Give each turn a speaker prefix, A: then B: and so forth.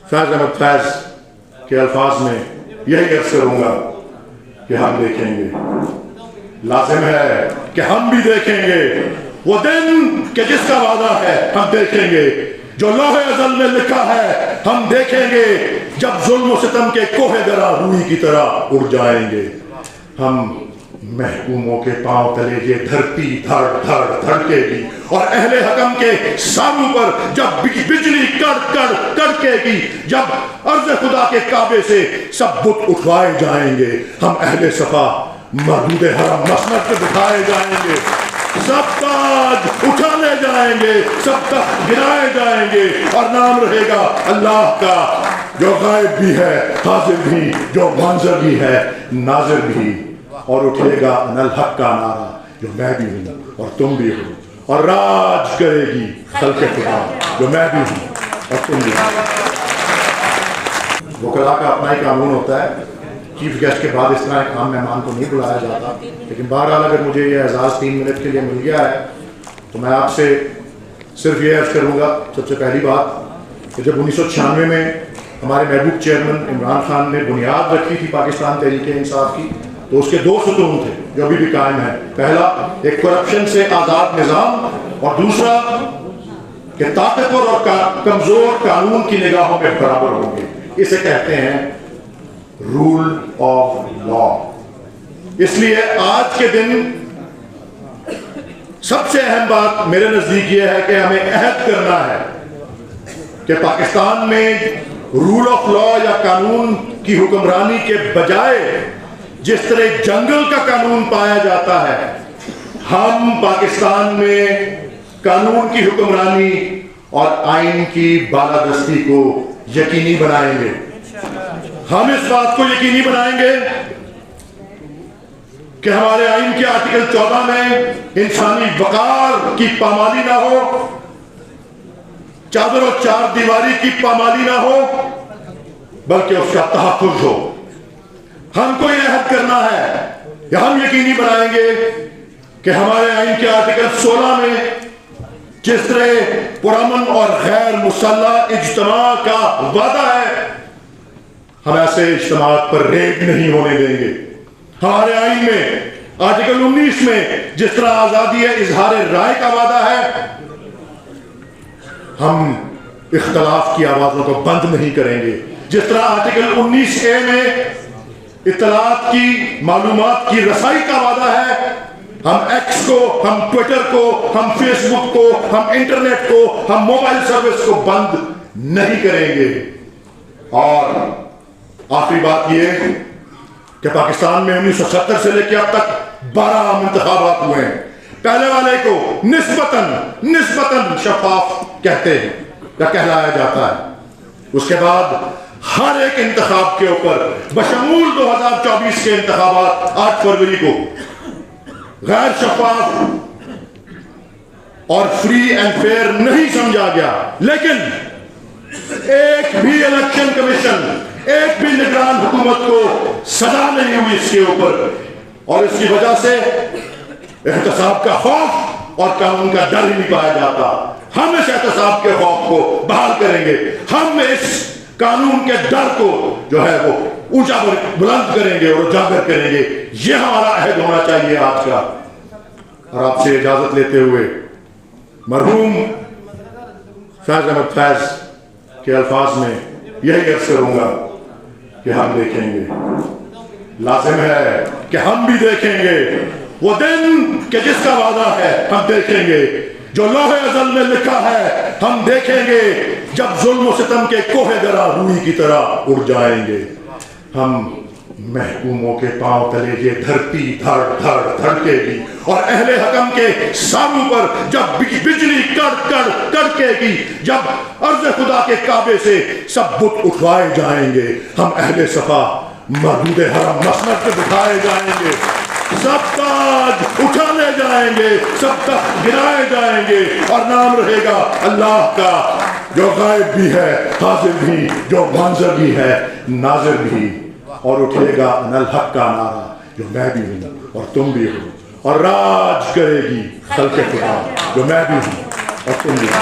A: फैज़ अहमद फैज़ के अल्फाज में यही अर्ज करूँगा कि हम देखेंगे, लाजिम है कि हम भी देखेंगे वो दिन कि जिसका वादा है हम देखेंगे, जो लौहे अज़ल में लिखा है हम देखेंगे, जब जुल्म और सितम के कोहे दरा रूई की तरह उड़ जाएंगे। हम महकूमों के पांव तले ये धरती धड़ धड़ धड़केगी और अहले हकम के सारों पर जब बिजली कड़ कड़ कड़केगी, जब अर्ज़ खुदा के काबे से सब बुत उठवाए जाएंगे, हम अहले सफा मरदूद हरम मसनद पे बिठाए जाएंगे, सब ताज उठाने जाएंगे, सब तख्त गिराए जाएंगे और नाम रहेगा अल्लाह का, जो गायब भी है हाजिर भी, जो मंजर भी है नाजिर भी। और उठेगा अनल हक का नारा, जो मैं भी हूँ और तुम भी हो, और राज करेगी खल्क़े खुदा, जो मैं भी हूँ और तुम भी हो। वकला का अपना ही कानून होता है, चीफ गेस्ट के बाद इस तरह एक आम मेहमान को नहीं बुलाया जाता, लेकिन बहरहाल अगर मुझे ये एजाज़ 3 मिनट के लिए मिल गया है तो मैं आपसे सिर्फ ये अर्ज़ करूँगा। सबसे पहली बात कि जब 1996 में हमारे महबूब चेयरमैन इमरान खान ने बुनियाद रखी थी पाकिस्तान तहरीक इंसाफ की, तो उसके 2 सुतून थे जो अभी भी कायम है। पहला, एक करप्शन से आज़ाद निज़ाम, और दूसरा कि ताकतवर और कमज़ोर कानून की निगाहों में बराबर होंगे। इसे कहते हैं रूल ऑफ लॉ। इसलिए आज के दिन सबसे अहम बात मेरे नज़दीक ये है कि हमें अहद करना है कि पाकिस्तान में रूल ऑफ लॉ या कानून की हुक्मरानी के बजाय जिस तरह जंगल का कानून पाया जाता है, हम पाकिस्तान में कानून की हुक्मरानी और आइन की बालादस्ती को यकीनी बनाएंगे। हम इस बात को यकीनी बनाएंगे कि हमारे आइन के आर्टिकल 14 में इंसानी वकार की पामाली ना हो, चादर और चार दीवारी की पामाली ना हो, बल्कि उसका तहफ़्फ़ुज़ हो। हमको यह अहद करना है कि हम यकीनी बनाएंगे कि हमारे आइन के आर्टिकल 16 में जिस तरह पुरअमन और गैर मुसल्लह इज्तिमा का वादा है, हम ऐसे इज्तिमात पर रेड नहीं होने देंगे। हमारे आइन में आर्टिकल 19 में जिस तरह आज़ादी इजहार राय का वादा है, हम इख्तलाफ की आवाज़ों को बंद नहीं करेंगे। जिस तरह आर्टिकल 19A में इत्तलात की मालूमात की रसाई का वादा है, हम एक्स को, हम ट्विटर को, हम फेसबुक को, हम इंटरनेट को, हम मोबाइल सर्विस को बंद नहीं करेंगे। और आखिरी बात यह कि पाकिस्तान में 1970 से लेकर अब तक 12 आम इंतखाबात हुए हैं। पहले वाले को निस्बतन शफाफ कहते हैं या कहलाया जाता है। उसके बाद हर एक इंतखाब के ऊपर बशमूल 2024 के इंतखाबात 8 फरवरी को गैर शफाफ और फ्री एंड फेयर नहीं समझा गया। लेकिन एक भी इलेक्शन कमीशन, एक भी निगरान हुकूमत को सजा नहीं हुई इसके ऊपर, और इसकी वजह से एहतसाब का खौफ और कानून का डर ही नहीं पाया जाता। हम इस एहतसाब के खौफ को बहाल करेंगे। हम इस कानून के डर को जो है वो ऊंचा बुलंद करेंगे और उजागर करेंगे। ये हमारा अहद होना चाहिए आज का। और आपसे इजाजत लेते हुए मरहूम फैज़ अहमद फैज़ के अल्फाज में यही अर्ज करूंगा कि हम देखेंगे, लाजिम है कि हम भी देखेंगे वो दिन कि जिसका वादा है हम देखेंगे, जो लौहे अज़ल में लिखा है हम देखेंगे, जब जुल्म और सितम के कोहे दरा रूई की तरह उड़ जाएंगे। हम महकूमों के पांव तले ये धरती धड़ धड़ धड़केगी और अहले हकम के सारों पर जब बिजली कड़ कड़ कड़केगी, जब अर्ज़ खुदा के काबे से सब बुत उठवाए जाएंगे, हम अहले सफा मरदूद हरम मसनद पे बिठाए जाएंगे, सब ताज उठाने जाएंगे, सब तख्त गिराए जाएंगे और नाम रहेगा अल्लाह का, जो गायब भी है हाजिर भी, जो मंजर भी है नाजिर भी। और उठेगा अनल हक का नारा, जो मैं भी हूँ और तुम भी हो, और राज करेगी खल्क़े खुदा, जो मैं भी हूँ और तुम भी हो।